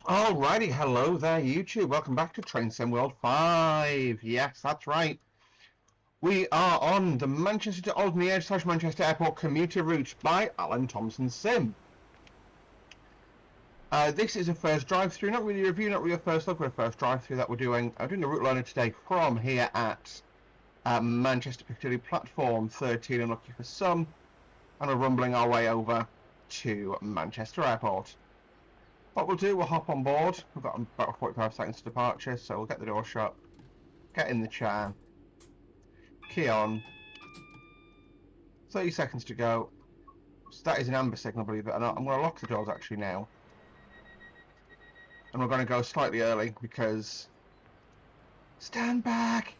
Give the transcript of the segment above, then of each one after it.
Alrighty, hello there YouTube, welcome back to Train Sim World 5. Yes, that's right. We are on the Manchester to Alderney Edge / Manchester Airport commuter route by Alan Thompson Sim. This is a first drive-through, not really a review, not really a first look, but a first drive-through that we're doing. I'm doing a route learner today from here at Manchester Piccadilly platform 13, unlucky for some, and we're rumbling our way over to Manchester Airport. What we'll do, we'll hop on board. We've got about 45 seconds to departure, so we'll get the door shut, get in the chair, key on, 30 seconds to go. So that is an amber signal, believe it or not. I'm going to lock the doors actually now. And we're going to go slightly early because... Stand back!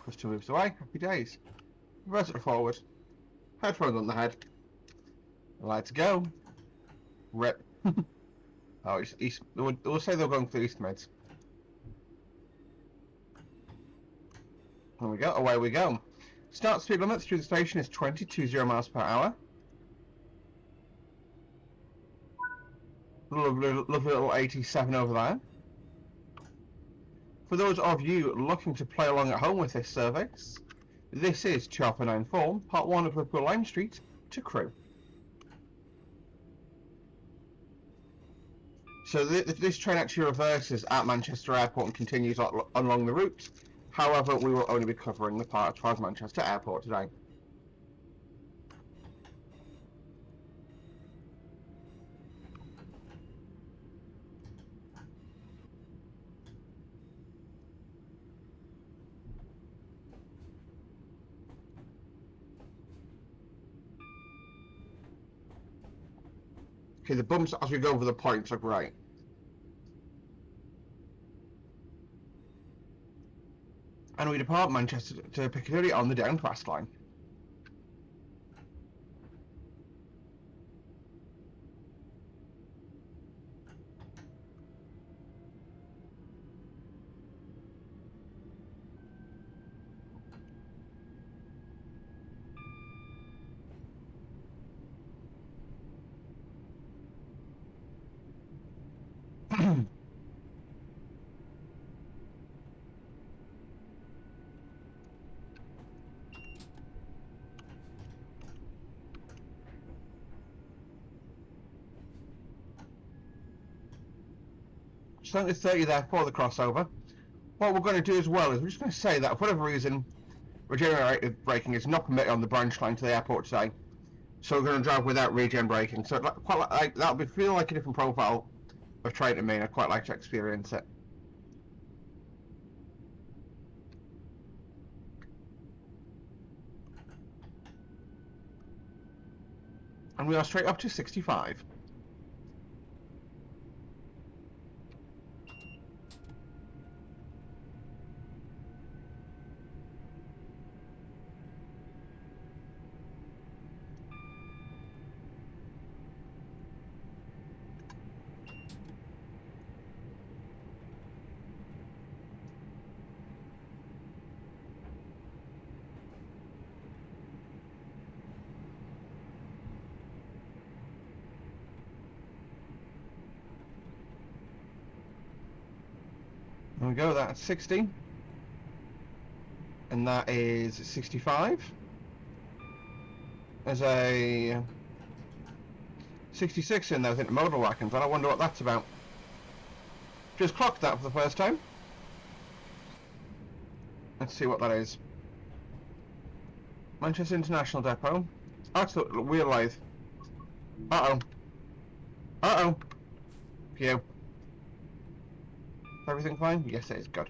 Push 2 moves away, happy days. Reverse it forward. Headphones on the head. Lights go. Rip. Oh, it's east. We'll say they're going for the east mids. There we go, away we go. Start speed limit through the station is 20 miles per hour. Lovely little 87 over there. For those of you looking to play along at home with this service, this is 294, part 1 of Liverpool Lime Street to Crewe. So this train actually reverses at Manchester Airport and continues along the route. However, we will only be covering the part towards Manchester Airport today. Okay, the bumps as we go over the points are great. And we depart Manchester to Piccadilly on the down fast line. So only 30 there for the crossover. What we're going to do as well is we're just going to say that for whatever reason regenerative braking is not permitted on the branch line to the airport today. So we're going to drive without regen braking. So quite like that'll be feel like a different profile of train to me, and I quite like to experience it. And we are straight up to 65. There we go, that's 60. And that is 65. There's a 66 in there, I think, motor wagons, and I wonder what that's about. Just clocked that for the first time. Let's see what that is. Manchester International Depot. Absolute wheel lathe. Uh-oh. Uh-oh. Phew. Everything fine? Yes, it is. Good.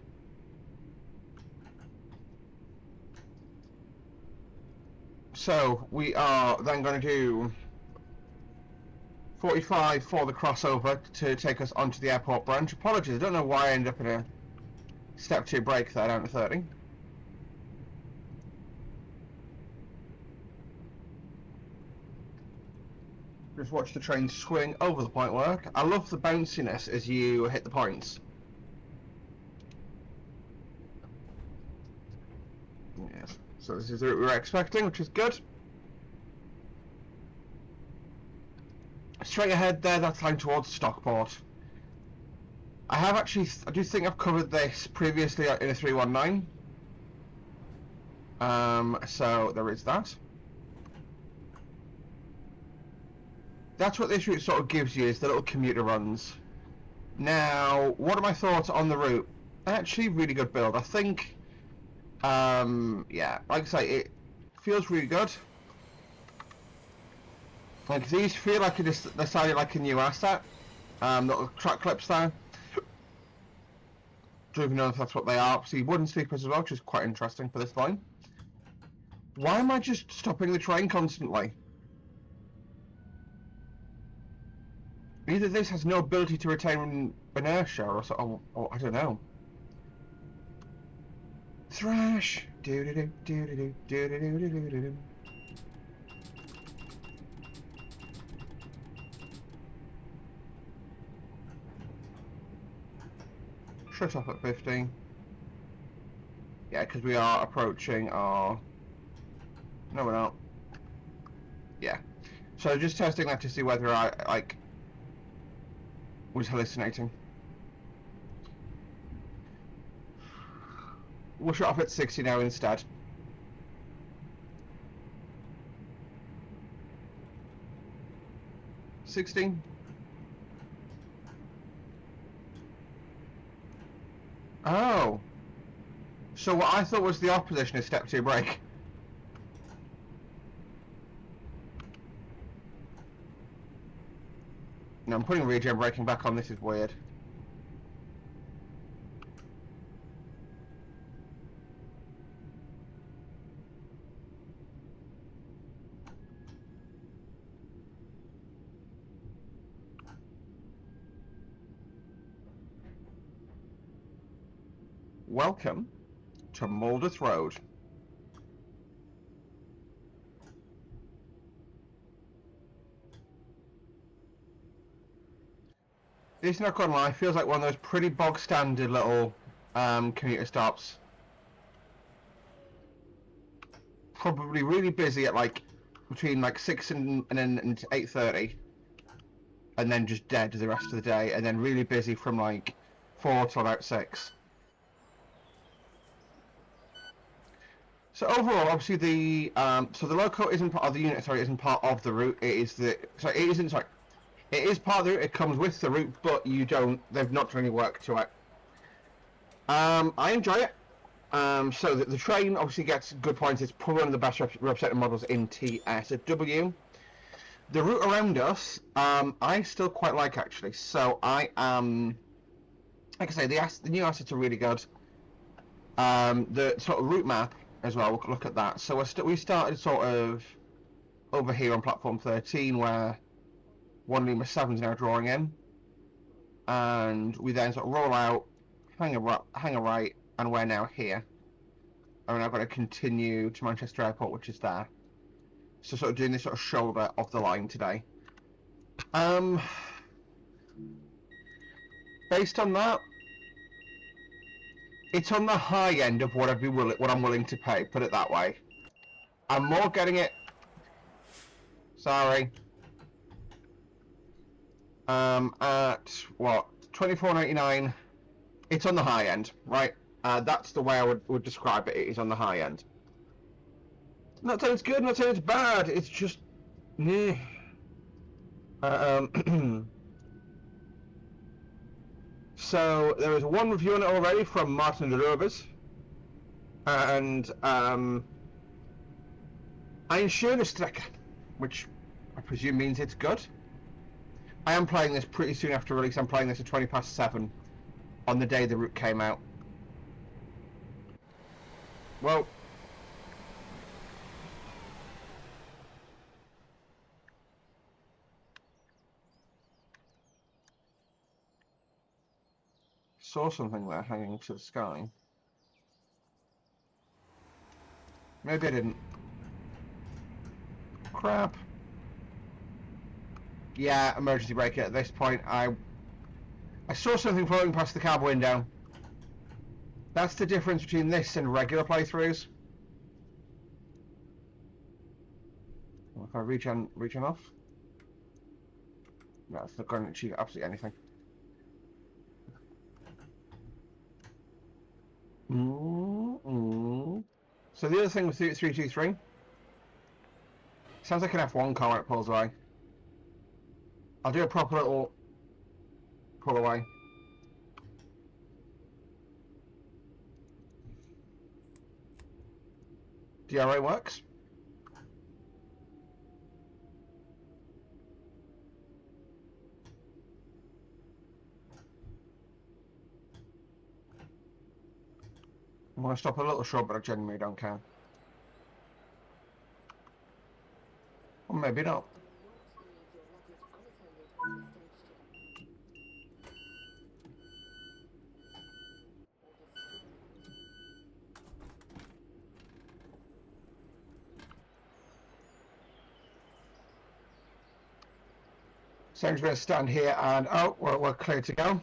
So, we are then going to do 45 for the crossover to take us onto the airport branch. Apologies, I don't know why I ended up in a step 2 brake there down to 30. Just watch the train swing over the point work. I love the bounciness as you hit the points. Yes. So this is the route we were expecting, which is good. Straight ahead there, that's line towards Stockport. I have actually, I do think I've covered this previously in a 319. So there is that. That's what this route sort of gives you, is the little commuter runs. Now, what are my thoughts on the route? Actually, really good build. I think, yeah, like I say, it feels really good. Like, these feel like they sounded like a new asset. Little track clips there. Don't even know if that's what they are. See, wooden sleepers as well, which is quite interesting for this line. Why am I just stopping the train constantly? Either this has no ability to retain inertia, or I don't know. Thrash. Do do do do do do do do do do do. Shut up at 50. Yeah, because we are approaching our... No, we're not. Yeah. So just testing that to see whether I, like, was hallucinating. We'll shut off at 60 now instead. $16. Oh. So what I thought was the opposition is step 2 brake. No, I'm putting regen braking back on. This is weird. Welcome to Muldeth Road. This, not gonna lie, feels like one of those pretty bog standard little commuter stops. Probably really busy at like between like 6 and 8:30, and then just dead the rest of the day, and then really busy from like 4 till about 6. So overall, obviously the so the loco isn't part of the unit. Sorry, isn't part of the route. It is the sorry, it isn't. Sorry, it is part of the route. It comes with the route, but you don't. They've not done any work to it. I enjoy it. So the train obviously gets good points. It's probably one of the best represented models in TSW. The route around us, I still quite like actually. So I am, like I say, the new assets are really good. The sort of route map as well. We'll look at that. So we started sort of over here on platform 13, where 1 Lima 7 is now drawing in, and we then sort of roll out, hang a right, and we're now here. And we're now going to continue to Manchester Airport, which is there. So sort of doing this sort of shoulder of the line today. Based on that, it's on the high end of what I'm willing to pay. Put it that way. I'm more getting it. Sorry. At what, $24.99. It's on the high end, right? That's the way I would describe it. It is on the high end. Not saying it's good, not saying it's bad. It's just, meh. So there is one review on it already from Martin de Rovers, and Ein schöner Strecke, which I presume means it's good. I am playing this pretty soon after release. I'm playing this at 7:20 on the day the route came out. Well, saw something there hanging to the sky. Maybe I didn't. Crap. Yeah, emergency brake at this point. I saw something floating past the cab window. That's the difference between this and regular playthroughs. Well, if I regen off, no, it's not going to achieve absolutely anything. So the other thing with 323, sounds like an F1 car when it pulls away. I'll do a proper little pull away. DRA works. I'm going to stop a little short, but I genuinely don't care. Or maybe not. So I'm just going to stand here and, oh, we're clear to go.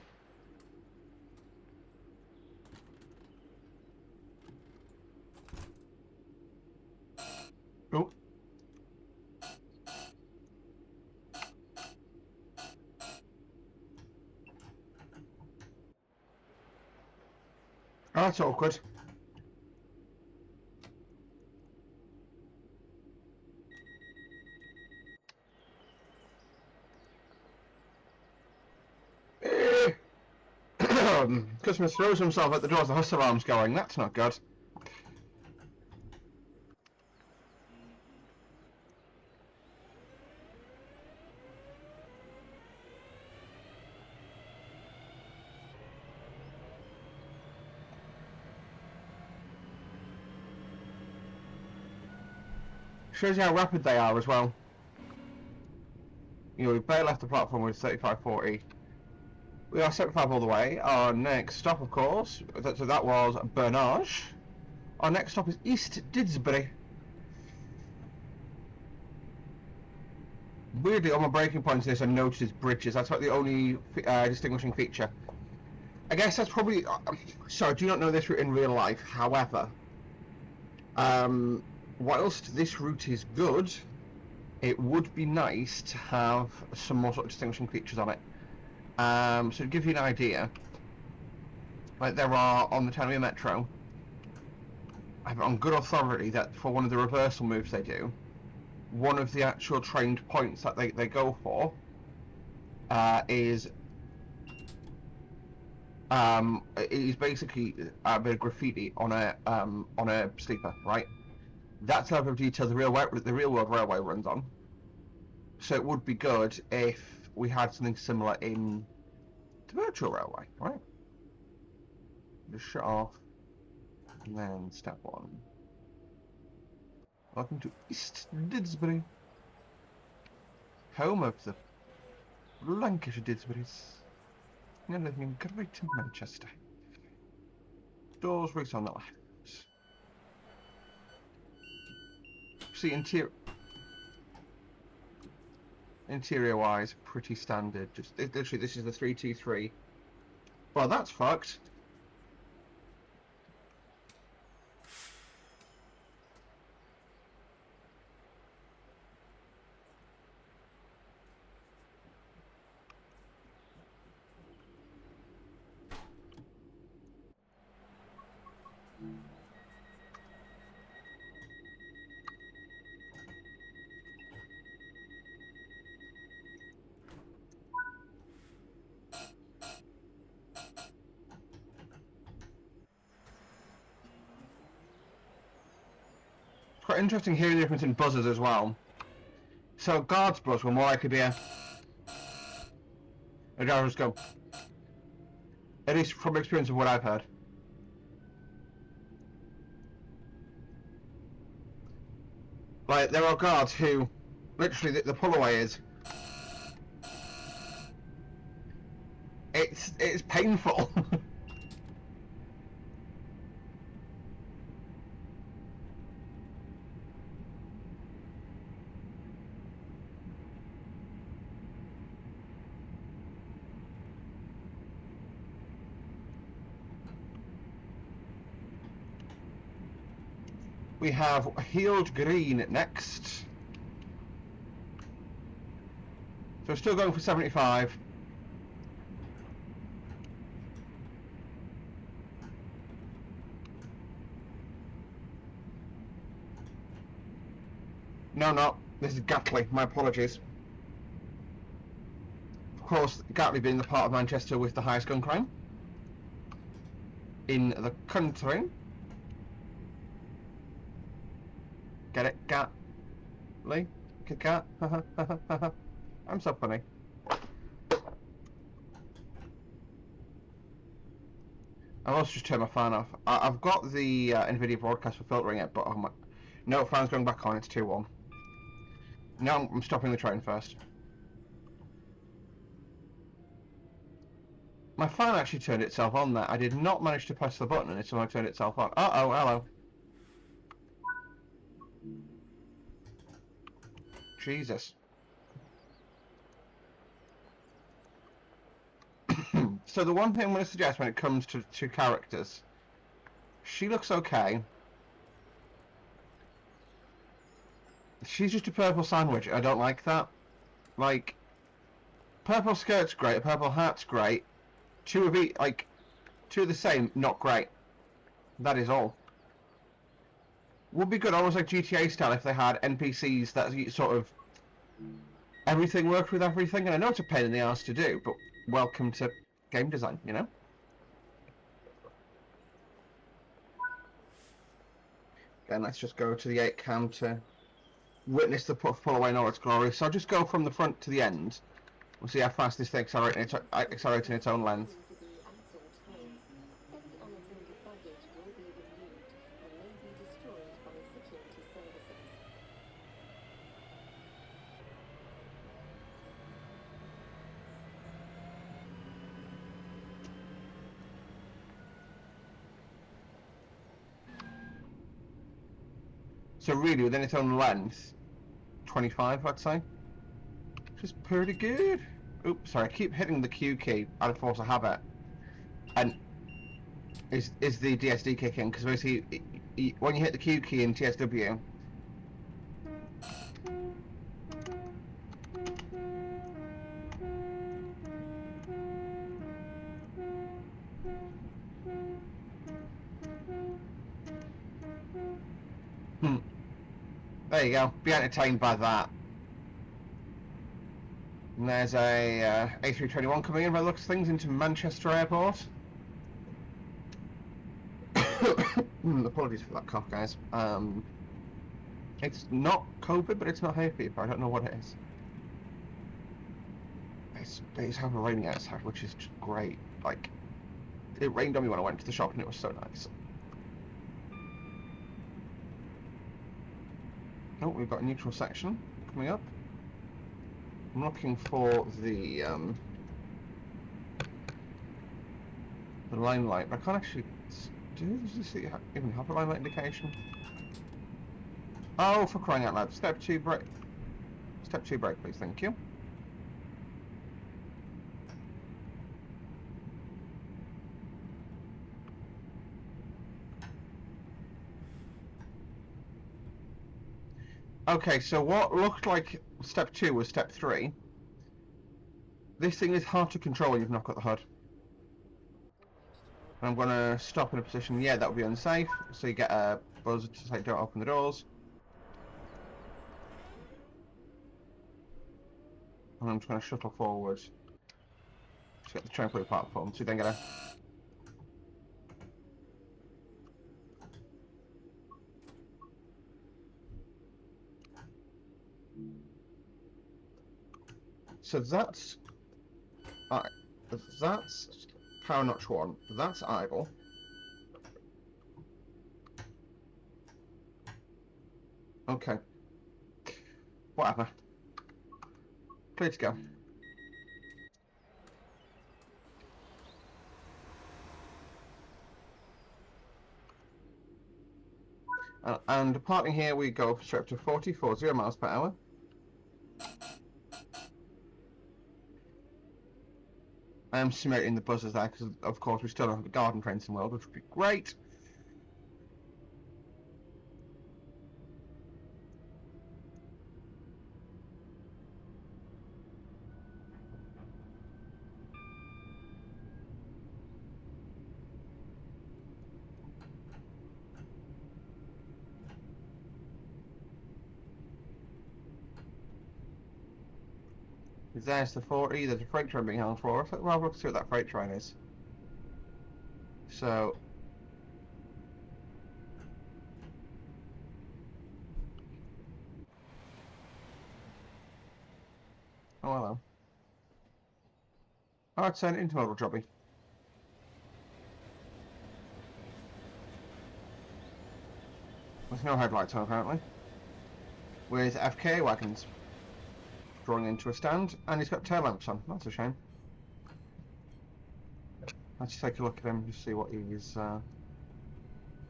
Oh. Oh, that's awkward. Customer throws himself at the door as the hus alarm's going. That's not good. Shows you how rapid they are as well. You know, we barely left the platform with 35-40. We are 75 all the way. Our next stop, of course, so that was Bernage. Our next stop is East Didsbury. Weirdly, on my braking points this I noticed is bridges. That's about the only distinguishing feature. I guess that's probably... sorry, I do not know this route in real life. However, whilst this route is good, it would be nice to have some more sort of distinguishing features on it. So to give you an idea, like there are on the Tannery Metro, I have on good authority that for one of the reversal moves they do, one of the actual trained points that they go for is basically a bit of graffiti on a sleeper, right? That's the level of detail the real world railway runs on. So it would be good if we had something similar in the virtual railway, right? Just shut off, and then step one. Welcome to East Didsbury, home of the Lancashire Didsburys. You're living in Greater Manchester. Doors right on the left. See, interior-wise, pretty standard. Just literally, this is the 323. Well, that's fucked. Quite interesting hearing the difference in buzzers as well. So guards buzz will more likely be a driver's go. At least from experience of what I've heard. Like there are guards who, literally, the pull away is. It's painful. We have Healed Green next. So still going for 75. No, this is Gatley. My apologies. Of course, Gatley being the part of Manchester with the highest gun crime in the country. Get it, Gatley? Cat? I'm so funny. I've also just turned my fan off. I've got the NVIDIA broadcast for filtering it, but oh my... No, fan's going back on, it's 2-1. No, I'm stopping the train first. My fan actually turned itself on there. I did not manage to press the button and it somehow turned itself on. Uh-oh, hello. Jesus. So the one thing I'm going to suggest when it comes to characters, she looks okay. She's just a purple sandwich. I don't like that. Like, purple skirt's great, purple hat's great. Two of the same, not great. That is all. Would be good, almost like GTA style, if they had NPCs that sort of everything worked with everything. And I know it's a pain in the ass to do, but welcome to game design, you know? Again, let's just go to the 8 cam to witness the pull away in all its glory. So I'll just go from the front to the end. We'll see how fast this thing accelerates in its own length. So really, within its own length, 25, I'd say. Which is pretty good. Oops, sorry, I keep hitting the Q key out of force of habit. And is the DSD kicking? Because basically, when you hit the Q key in TSW, there you go. Be entertained by that. And there's a A321 coming in by the looks of things into Manchester Airport. Apologies for that cough, guys. It's not COVID, but it's not hay fever. I don't know what it is. It's having raining outside, which is just great. Like, it rained on me when I went to the shop, and it was so nice. Oh, we've got a neutral section coming up. I'm looking for the line light, but I can't actually. Does this even have a line light indication? Oh, for crying out loud! Step 2 brake. Step 2 brake, please. Thank you. Okay, so what looked like step 2 was step 3. This thing is hard to control when you've not got the HUD. And I'm going to stop in a position, yeah, that would be unsafe, so you get a buzz to say don't open the doors. And I'm just going to shuttle forward to get the train through the platform, so you then get a... So that's... Alright, that's power notch 1, that's idle. Okay. Whatever. Clear to go. And departing here, we go straight up to 40 miles per hour. I am simulating the buzzers there because, of course, we still don't have the garden fencing world, which would be great. There's the 40, there's a freight train being held for us. Well, we'll see what that freight train is. So... Oh, hello. Oh, it's an intermodal jobby. With no headlights on, apparently. With FKA wagons drawing into a stand, and he's got tail lamps on. That's a shame. Let's take a look at him, just see what he's...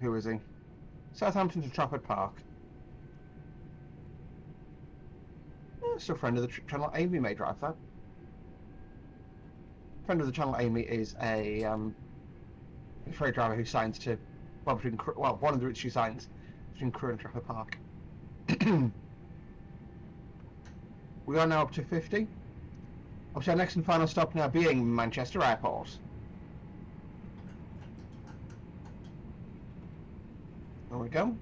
who is he? Southampton to Trafford Park. Still a friend of the channel, Amy may drive that. Friend of the channel, Amy, is a freight driver who signs to... Well, one of the routes she signs between Crewe and Trafford Park. We are now up to 50. Obviously, our next and final stop now being Manchester Airport. There we go.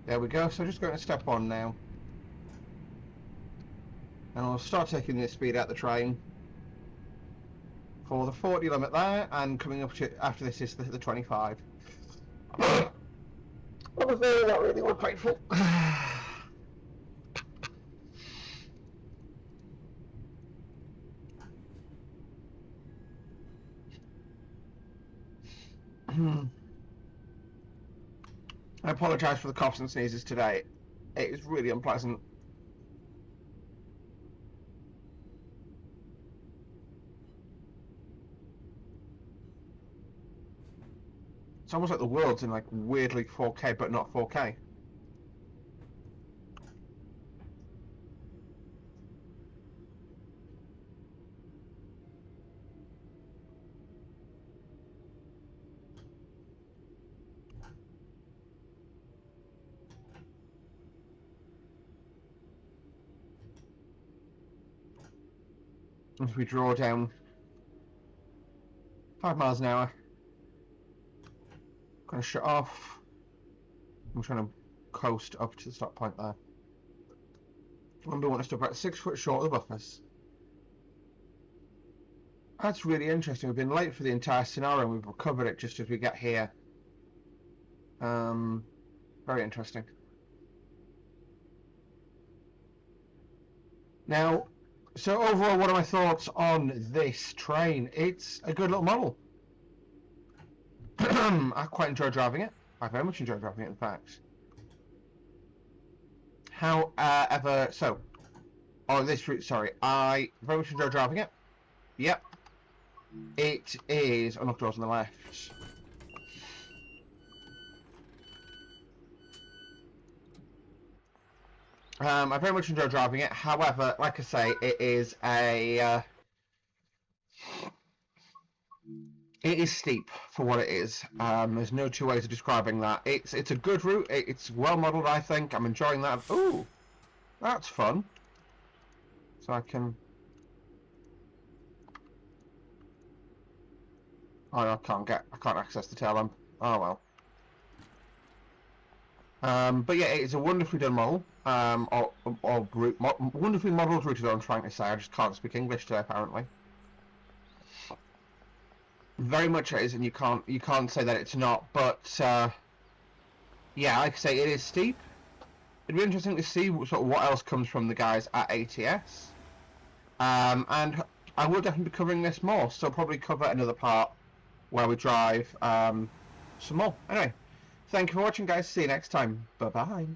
There we go, so just going to step on now. And I'll start taking the speed out the train. For the 40 limit there, and coming up to, after this is the 25. Obviously not really all painful. I apologise for the coughs and sneezes today. It is really unpleasant. It's almost like the world's in like weirdly 4K but not 4K. As we draw down 5 miles an hour. Gonna shut off. I'm trying to coast up to the stop point there. Remember, we want to stop about 6 foot short of the buffers. That's really interesting. We've been late for the entire scenario and we've recovered it just as we get here. Very interesting. Now, so overall, what are my thoughts on this train? It's a good little model. I quite enjoy driving it. I very much enjoy driving it, in fact. However, so on this route, sorry, I very much enjoy driving it. Yep, it is unlocked doors on the left. I very much enjoy driving it. However, like I say, it is a it is steep for what it is. There's no two ways of describing that. It's a good route. It's well modelled, I think. I'm enjoying that. Ooh, that's fun. So I can... Oh, I can't access the tail lamp. Oh well. But yeah, it's a wonderfully done model. Wonderfully modelled route is what I'm trying to say. I just can't speak English today, apparently. Very much it is, and you can't say that it's not. But yeah, like I say, it is steep. It'd be interesting to see sort of what else comes from the guys at ATS. And I will definitely be covering this more, so I'll probably cover another part where we drive some more. Anyway, thank you for watching, guys. See you next time. Bye bye.